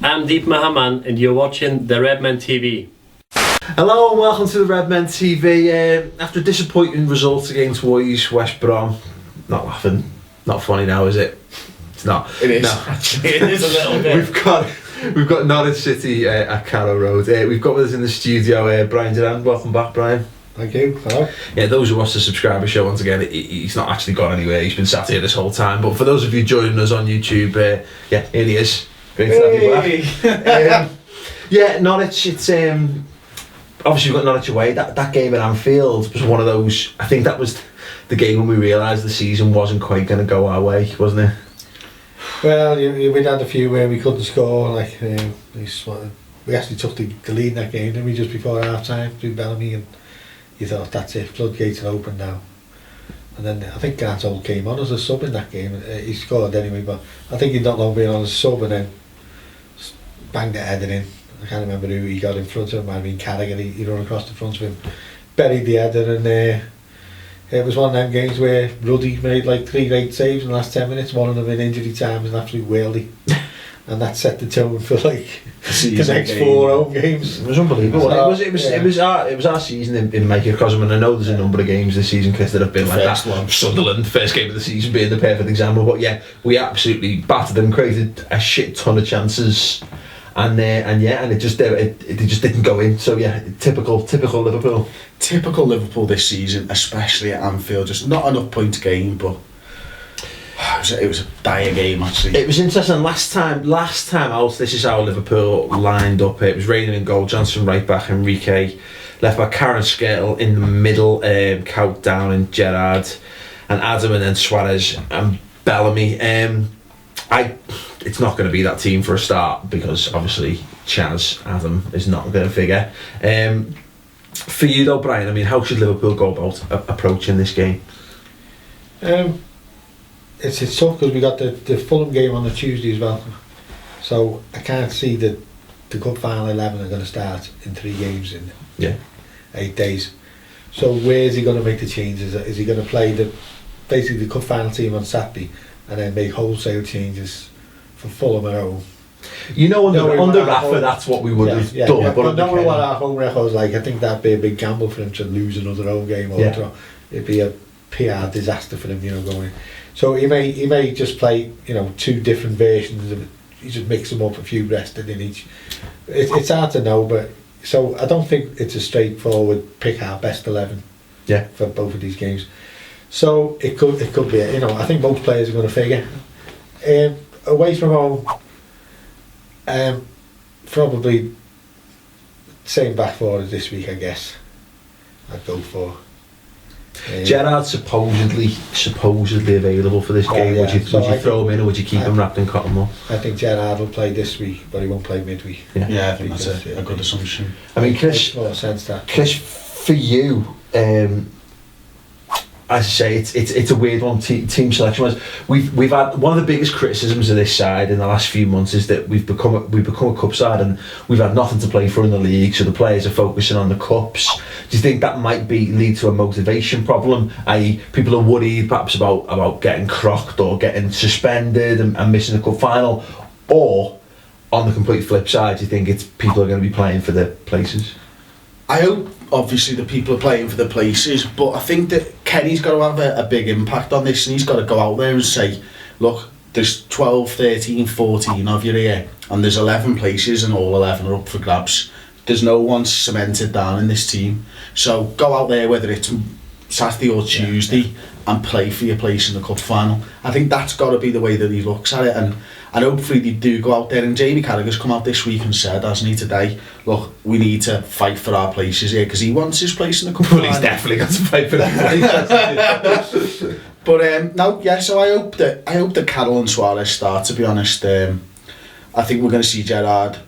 I'm Deep Mahaman and you're watching the Redmen TV. Hello and welcome to the Redmen TV. After a disappointing result against West Brom, not laughing, not funny now, is it? It's not. It is. No. Actually, it is a little bit. We've got Norwich City at Carrow Road. We've got with us in the studio Brian Durand. Welcome back, Brian. Thank you. Hello. Yeah, those who watch the subscriber show, once again, he's not actually gone anywhere. He's been sat here this whole time. But for those of you joining us on YouTube, here he is. Great to have you back. Norwich. It's obviously we've got Norwich away. That game at Anfield was one of those. I think that was the game when we realised the season wasn't quite going to go our way, wasn't it? Well, we'd had a few where we couldn't score. We actually took the lead in that game, didn't we, just before half time through Bellamy, and you thought that's it, floodgates are open now. And then I think Grant Holt came on as a sub in that game. He scored anyway, but I think he'd not long been on as a sub, and then banged the header in. I can't remember who he got in front of him. Might have been Carragher. He ran across the front of him, buried the header, and it was one of them games where Ruddy made like 3 great saves in the last 10 minutes. One of them in injury time was an absolute worldie, and that set the tone for like the next 4 home games. It was unbelievable. It was our season in microcosm, and I know there's a number of games this season, Chris, that have been like that. One. Sunderland, first game of the season being the perfect example. But yeah, we absolutely battered them, created a shit ton of chances. And it just didn't go in. So yeah, typical Liverpool. Typical Liverpool this season, especially at Anfield. Just not enough points gained, but it was a dire game actually. It was interesting. Last time out, this is how Liverpool lined up. It was Raining in goal, Johnson right back, Enrique left back, Karen Skirtle in the middle, Cout down and Gerrard, and Adam, and then Suarez and Bellamy. It's not going to be that team for a start, because obviously Chaz Adam is not going to figure. For you though, Brian, I mean, how should Liverpool go about approaching this game? It's tough because we got the Fulham game on the Tuesday as well, so I can't see that the cup final 11 are going to start in 3 games in 8 days. So where's he going to make the changes? Is he going to play basically the cup final team on Saturday and then make wholesale changes for Fulham at home? You know, under Rafa, that's what we would have done. Yeah, but knowing what our home record's like, I think that'd be a big gamble for him to lose another home game. It'd be a PR disaster for him, going. So he may just play, 2 different versions of it. He just mix them up, a few rested in each. It's hard to know, but so I don't think it's a straightforward pick our best 11. Yeah. For both of these games. So it could be. I think most players are going to figure. Away from home, probably same back forward this week, I guess. I'd go for. Gerrard supposedly available for this game. Would you throw him in, or would you keep him wrapped in cotton wool? I think Gerrard will play this week, but he won't play midweek. Yeah, I think that's a good assumption. I mean, Chris, for you, as I say, it's a weird one. Team selection wise, we've had one of the biggest criticisms of this side in the last few months is that we've become a cup side, and we've had nothing to play for in the league, so the players are focusing on the cups. Do you think that might lead to a motivation problem? I.e., people are worried perhaps about getting crocked or getting suspended and missing the cup final, or on the complete flip side, do you think it's people are going to be playing for the places? I hope obviously the people are playing for the places, but I think that Kenny's got to have a big impact on this, and he's got to go out there and say, look, there's 12, 13, 14 of you here, and there's 11 places and all 11 are up for grabs. There's no one cemented down in this team, so go out there, whether it's Saturday or Tuesday, and play for your place in the cup final. I think that's got to be the way that he looks at it, and hopefully they do go out there. And Jamie Carragher's come out this week and said, hasn't he, today, look, we need to fight for our places here, because he wants his place in the cup final. He's definitely got to fight for that place. But so I hope that Carroll and Suarez start, to be honest. I think we're going to see Gerrard.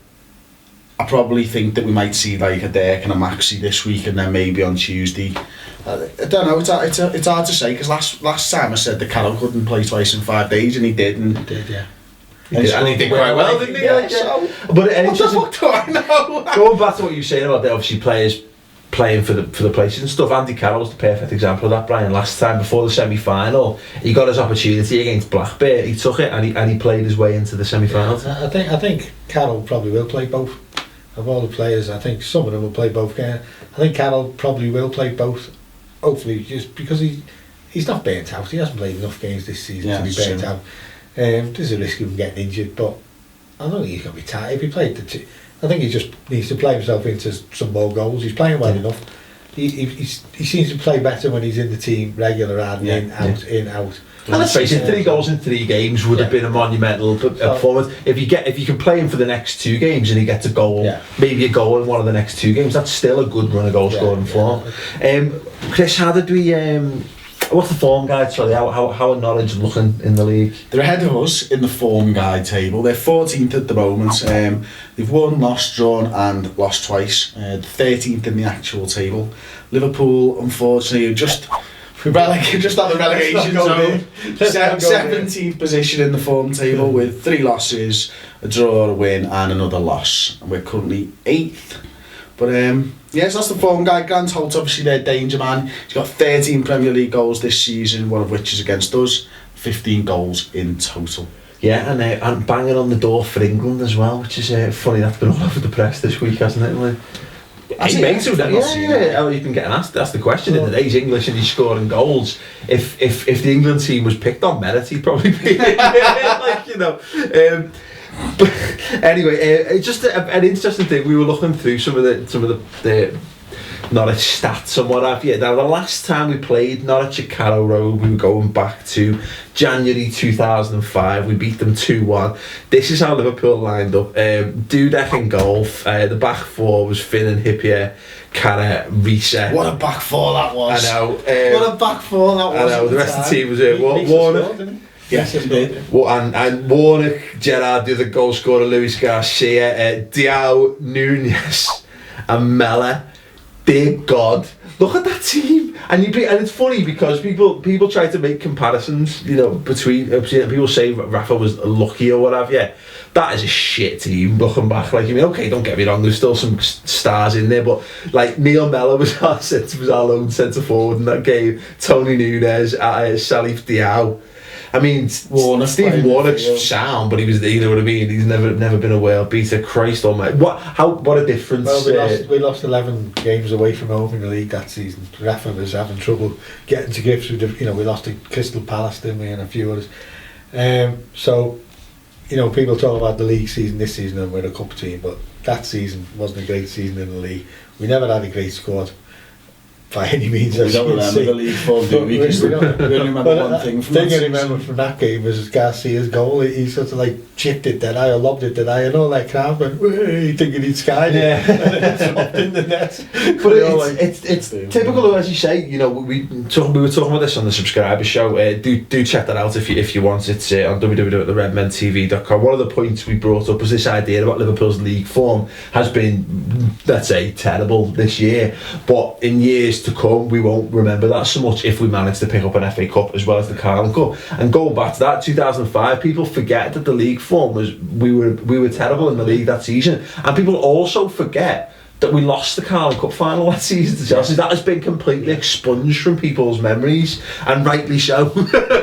I probably think that we might see like a Dirk and a Maxi this week, and then maybe on Tuesday. I don't know, it's hard to say, because last time I said that Carroll couldn't play twice in 5 days, and he did. He did, yeah. He did quite well, didn't he? Yeah, so, but what the fuck do I know? Going back to what you were saying about the obviously players playing for the places and stuff. Andy Carroll's the perfect example of that, Brian. Last time before the semi-final, he got his opportunity against Blackburn. He took it and he played his way into the semi-finals. I think Carroll probably will play both. Of all the players, I think some of them will play both games. I think Carroll probably will play both. Hopefully, just because he's not burnt out. He hasn't played enough games this season to be burnt out. There's a risk of him getting injured, but I don't think he's going to be tired. If he played I think he just needs to play himself into some more goals. He's playing well enough. He seems to play better when he's in the team regular and in, out. And let's face it, 3 goals in 3 games would have been a monumental performance. If you can play him for the next 2 games and he gets a goal, maybe a goal in one of the next 2 games, that's still a good run of goal scoring form. Chris, how did we? What's the form guide? Sorry, how are Norwich looking in the league? They're ahead of us in the form guide table. They're 14th at the moment. They've won, lost, drawn and lost twice. 13th in the actual table. Liverpool, unfortunately, just on the relegation zone. 17th position in the form table with 3 losses, a draw, a win and another loss. And we're currently 8th. But yes, that's the form guy. Grant Holt, obviously their danger man. He's got 13 Premier League goals this season, one of which is against us. 15 goals in total. Yeah, and banging on the door for England as well, which is funny. That's been all over the press this week, hasn't it? Like, you can get asked the question in the day. He's English and he's scoring goals. If the England team was picked on merit, he'd probably be like, you know. But anyway, it's just an interesting thing. We were looking through some of the Norwich stats and what have you. Now, the last time we played Norwich at Carrow Road, we were going back to January 2005. We beat them 2-1. This is how Liverpool lined up. Dudek in goal. The back 4 was Finn and Hippier, Carra, Risa. What a back 4 that was. I know. What a back 4 that was. I know. The rest of the team was Warner. Yes, he did. And Warner, Gerrard, the other goal scorer, Luis Garcia, Diao, Nunez, and Mella. Dear God, look at that team. And it's funny because people try to make comparisons, you know, between people say Rafa was lucky or whatever. Yeah, that is a shit team looking back. Like, you mean, okay, don't get me wrong, there's still some stars in there, but like Neil Mellor was our lone centre forward in that game. Tony Nunez, Salif Diao. I mean, Stephen Warnock's sound, but he was, you know what I mean. He's never been a world beater. Christ almighty! What a difference! Well, we lost 11 games away from home in the league that season. Rafa was having trouble getting to grips with we lost to Crystal Palace, didn't we, and a few others. So, you know, people talk about the league season this season and we're a cup team, but that season wasn't a great season in the league. We never had a great squad. By any means, we don't remember the league form, do we? We only remember one thing from that season. I remember from that game was Garcia's goal. He sort of like chipped it dead eye or lobbed it dead eye, and all that crowd went, thinking he'd skied it, and then it dropped in the net. But it's typical, as you say. You know, we were talking about this on the subscriber show. Do check that out if you want. It's on www.redmentv.com. One of the points we brought up was this idea about Liverpool's league form has been, let's say, terrible this year, but in years to come we won't remember that so much if we manage to pick up an FA Cup as well as the Carling Cup. And going back to that 2005, people forget that the league form was we were terrible in the league that season, and people also forget that we lost the Carling Cup final that season to Chelsea. That has been completely expunged from people's memories, and rightly so,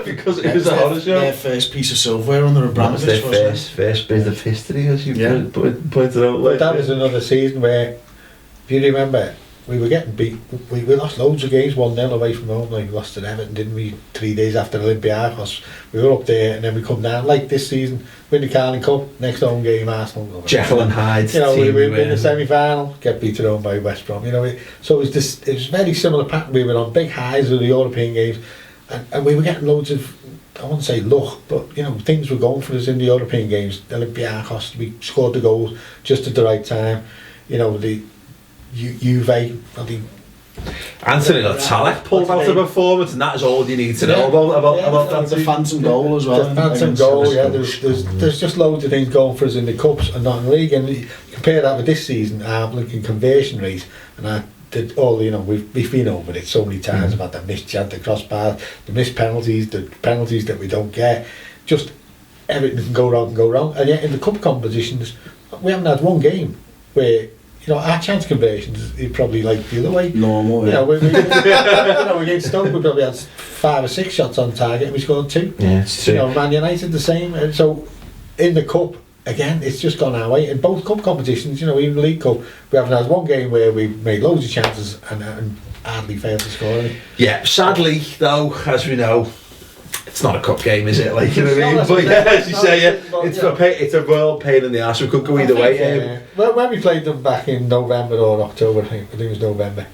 because it was a horror show. Their first piece of silverware under Abramovich, that was their first bit of history, as you pointed out. But that was another season where, if you remember, we were getting beat. We lost loads of games 1-0 away from home. Like we lost to Everton, didn't we? 3 days after Olympiacos, we were up there, and then we come down. Like this season, win the Carling Cup, next home game Arsenal. Jekyll and Hyde. You know, we win the semi-final, get beaten home by West Brom. You know, so it was very similar pattern. We were on big highs of the European games, and we were getting loads of, I wouldn't say luck, but you know, things were going for us in the European games. Olympiacos, we scored the goals just at the right time. You know, the Juve, Anthony Talek pulled out a performance, and that is all you need to know about that. The phantom goal as well. The phantom goal, yeah. There's just loads of things going for us in the cups and not in the league. And you compare that with this season, our blinking conversion rate, and we've been over it so many times about the missed chance, the crossbar, the missed penalties, the penalties that we don't get. Just everything can go wrong. And yet in the cup competitions, we haven't had one game where our chance conversions is probably like the other way. Normal, yeah. We against Stoke, we probably had 5 or 6 shots on target and we scored 2. Yeah, it's true. Man United the same. And so in the cup, again, it's just gone our way. In both cup competitions, even the League Cup, we haven't had one game where we made loads of chances and hardly failed to score any. Yeah, sadly though, as we know, it's not a cup game, is it? Like, you know what I mean? But yeah, as you say, it's a real pain in the arse. We could go either way. Well, when we played them back in November or October, I think it was November,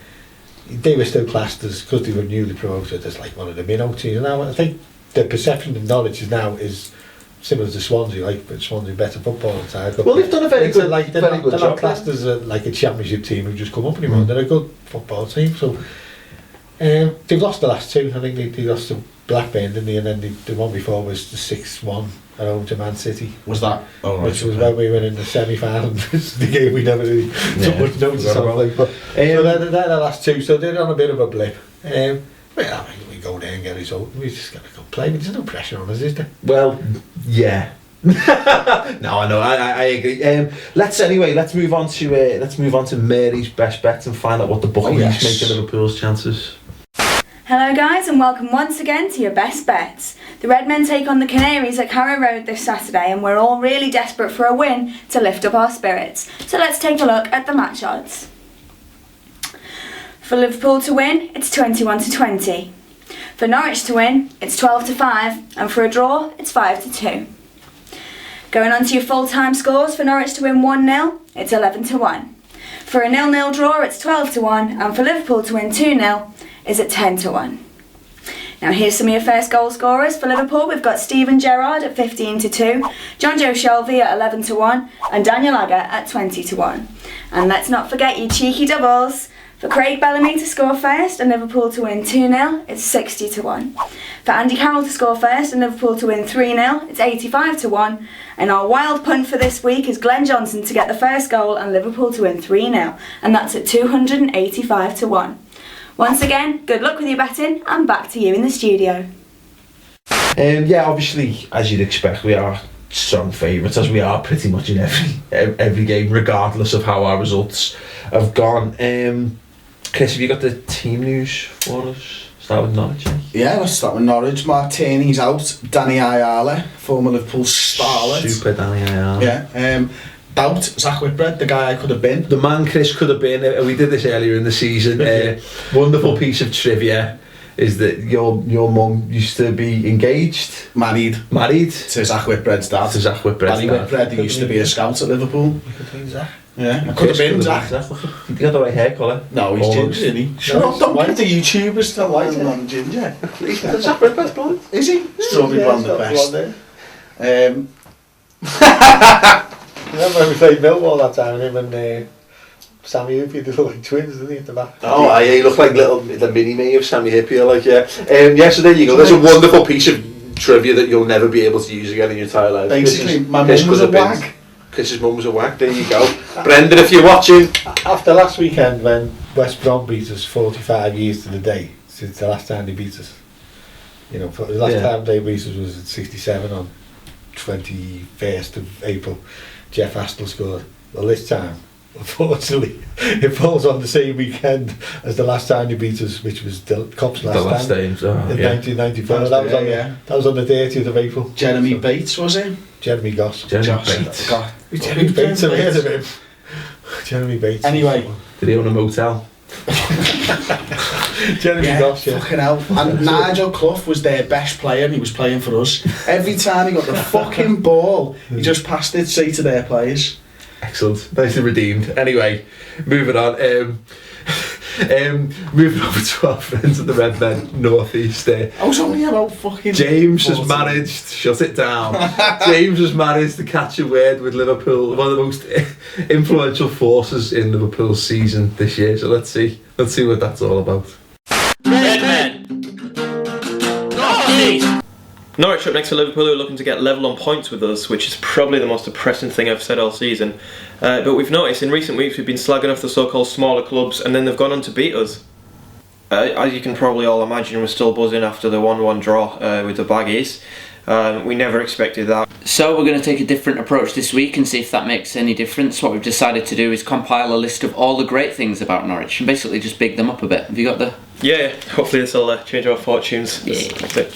they were still classed as, because they were newly promoted, as like one of the minnow teams. Now I think the perception of Norwich is similar to Swansea, but Swansea better football side. But they've done a very good job. They're not classed as a championship team who've just come up anymore. They're a good football team. So they've lost the last 2. I think they lost to Blackburn, didn't they? And then the one before was the 6-1 at home to Man City. Was that? Oh, right, which was when we were in the semi-final. The game we never really took much notice of. But so they're the last 2, so they're on a bit of a blip. We go there and get a result. We just got to go play. There's no pressure on us, is there? Well, yeah. No, I know. I agree. Let's move on to Mary's best bets and find out what the bookies make of Liverpool's chances. Hello guys, and welcome once again to your best bets. The Redmen take on the Canaries at Carrow Road this Saturday, and we're all really desperate for a win to lift up our spirits. So let's take a look at the match odds. For Liverpool to win, it's 21-20. For Norwich to win, it's 12-5, and for a draw, it's 5-2. Going on to your full-time scores, for Norwich to win 1-0, it's 11-1. For a 0-0 draw, it's 12-1, and for Liverpool to win 2-0, is at 10-1. Now here's some of your first goal scorers. For Liverpool, we've got Steven Gerrard at 15-2, John Joe Shelby at 11-1, and Daniel Agger at 20-1. And let's not forget your cheeky doubles. For Craig Bellamy to score first and Liverpool to win 2-0, it's 60-1. For Andy Carroll to score first and Liverpool to win 3-0, it's 85-1. And our wild punt for this week is Glenn Johnson to get the first goal and Liverpool to win 3-0, and that's at 285-1. Once again, good luck with your betting, and back to you in the studio. Obviously, as you'd expect, we are strong favourites, as we are pretty much in every game, regardless of how our results have gone. Chris, have you got the team news for us? Start with Norwich. Yeah, let's start with Norwich. Mark Tierney's out. Danny Ayala, former Liverpool starlet. Super Danny Ayala. Yeah. Doubt Zach Whitbread, the guy I could have been. The man Chris could have been. We did this earlier in the season. Wonderful piece of trivia is that your mum used to be engaged. Married. To Zach Whitbread's dad. Barry Whitbread, who used to be a scout at Liverpool. Zach. Yeah, I could have been Zach. He got the right hair colour. No, he's ginger, isn't he? Shut up, don't get the YouTubers to white and on ginger. Zach Whitbread's blonde. Is he? Strawberry blonde the best. Remember when we played Millwall that time, him and Sammy Hippie, they look like twins, didn't they, at the back? Oh, yeah, he looked like the mini-me of Sammy Hippie, so there you go. There's a wonderful piece of trivia that you'll never be able to use again in your entire life. Basically, my mum was a wag. Chris's mum was a wag, there you go. Brendan, if you're watching. After last weekend, when West Brom beat us 45 years to the day, since the last time they beat us, the last time they beat us was at 67 on 21st of April. Jeff Astle scored. Well, this time, unfortunately, it falls on the same weekend as the last time they beat us, which was the Cop's last time in 1994. That was on the 30th of April. Jeremy Bates, was it? Jeremy Goss. Jeremy Bates. Jeremy Bates, I've heard of him. Jeremy Bates. Anyway. Did he own a motel? Jeremy Goss, fucking hell. And Nigel Clough was their best player and he was playing for us. Every time he got the fucking ball, he just passed it straight to their players. Excellent. Nicely redeemed. Anyway, moving on. Moving over to our friends at the Redmen North East. I was only about fucking James 40. has managed, shut it down. James has managed to catch a word with Liverpool, one of the most influential forces in Liverpool's season this year. So let's see what that's all about. Redmen North East. Norwich up next to Liverpool, who are looking to get level on points with us, which is probably the most depressing thing I've said all season. But we've noticed in recent weeks we've been slagging off the so-called smaller clubs, and then they've gone on to beat us. As you can probably all imagine, we're still buzzing after the 1-1 draw with the Baggies. We never expected that. So we're going to take a different approach this week and see if that makes any difference. What we've decided to do is compile a list of all the great things about Norwich and basically just big them up a bit. Have you got the... Yeah, hopefully this will change our fortunes. Yeah. That's it.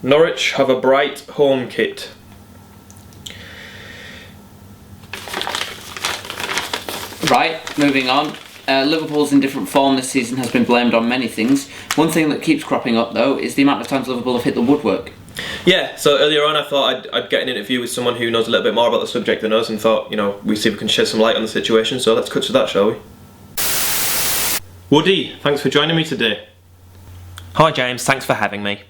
Norwich have a bright home kit. Right, moving on. Liverpool's in different form this season has been blamed on many things. One thing that keeps cropping up though is the amount of times Liverpool have hit the woodwork. Yeah, so earlier on I thought I'd get an interview with someone who knows a little bit more about the subject than us, and thought, we see if we can shed some light on the situation, so let's cut to that, shall we? Woody, thanks for joining me today. Hi James, thanks for having me.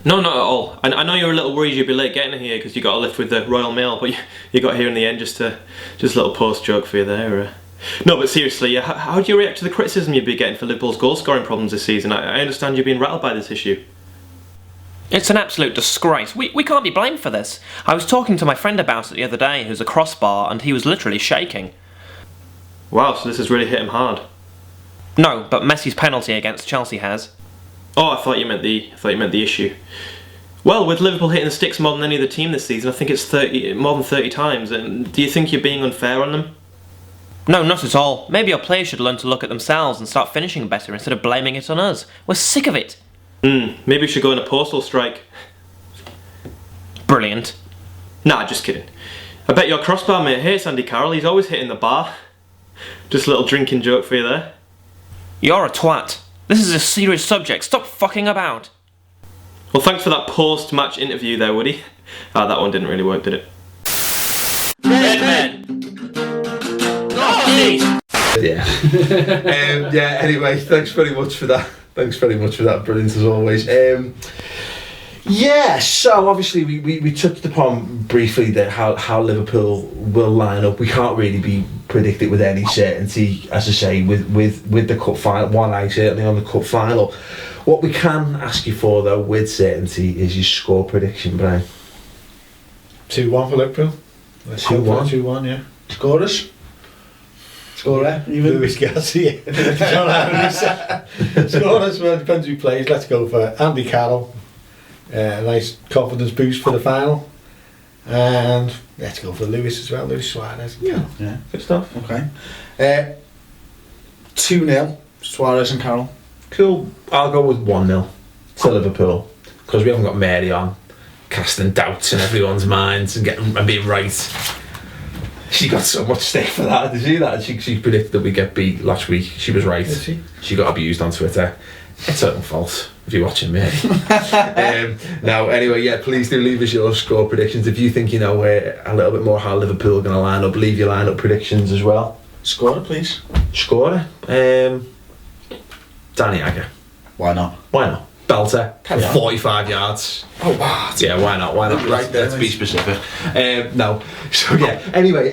No, not at all. I know you were a little worried you'd be late getting here because you got a lift with the Royal Mail, but you got here in the end. Just a little post joke for you there. No, but seriously, how do you react to the criticism you'd be getting for Liverpool's goal scoring problems this season? I understand you're being rattled by this issue. It's an absolute disgrace. We can't be blamed for this. I was talking to my friend about it the other day, who's a crossbar, and he was literally shaking. Wow, so this has really hit him hard. No, but Messi's penalty against Chelsea has. Oh, I thought you meant the issue. Well, with Liverpool hitting the sticks more than any other team this season, I think it's more than 30 times. And do you think you're being unfair on them? No, not at all. Maybe our players should learn to look at themselves and start finishing better instead of blaming it on us. We're sick of it. Maybe we should go on a postal strike. Brilliant. Nah, just kidding. I bet your crossbar mate hates Andy Carroll. He's always hitting the bar. Just a little drinking joke for you there. You're a twat. This is a serious subject. Stop fucking about. Well, thanks for that post-match interview there, Woody. That one didn't really work, did it? Redmen! Yeah. Anyway, thanks very much for that. Brilliant as always. So obviously we touched upon briefly that how Liverpool will line up. We can't really predict it with any certainty, as I say, with the cup final. One eye certainly on the cup final. What we can ask you for though, with certainty, is your score prediction, Brian. 2-1 for Liverpool. 2-1? 2-1, yeah. Scorers? Scorer, even? Luis Garcia. Scorers, well, it depends who plays. Let's go for Andy Carroll. A nice confidence boost for the final. And let's go for Luis as well, Luis Suarez. Yeah. Good stuff. Okay. 2-0, Suarez and Carroll. Cool. I'll go with 1-0 to Liverpool, because we haven't got Mary on casting doubts in everyone's minds and being right. She got so much stick for that. Did you see that? She predicted that we get beat last week. She was right. Did she? She got abused on Twitter. It's her own fault if you're watching me. Now, anyway, please do leave us your score predictions. If you think a little bit more how Liverpool are going to line up, leave your line-up predictions as well. Scorer, please. Scorer? Danny Agger. Why not? Belter for 45 yards. Oh, wow. Yeah, why not? Right there, Let's be specific. Anyway,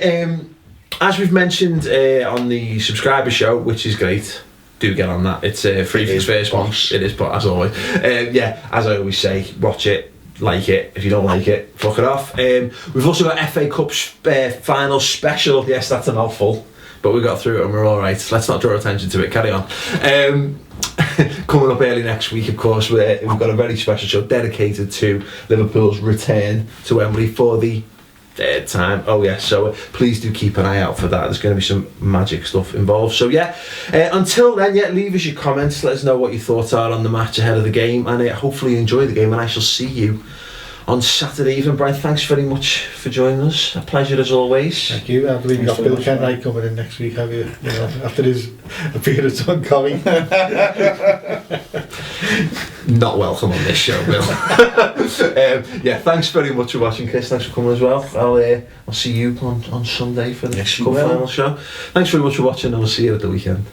as we've mentioned on the subscriber show, which is great, do get on that. It's free for the first one. It is, but as always, as I always say, watch it, like it. If you don't like it, fuck it off. We've also got FA Cup final special. Yes, that's a mouthful, but we got through it and we're all right. Let's not draw attention to it. Carry on. Coming up early next week, of course, we've got a very special show dedicated to Liverpool's return to Wembley for the third time. Oh yes, so please do keep an eye out for that. There's going to be some magic stuff involved. So until then, leave us your comments. Let us know what your thoughts are on the match ahead of the game, and hopefully you enjoy the game. And I shall see you on Saturday evening. Brian, thanks very much for joining us. A pleasure as always. Thank you. I believe you've got Bill Kenwright coming in next week, have you? After his appearance on Coming. Not welcome on this show, Bill. Thanks very much for watching, Chris. Thanks for coming as well. I'll see you on Sunday for the cup final show. Thanks very much for watching, and we'll see you at the weekend.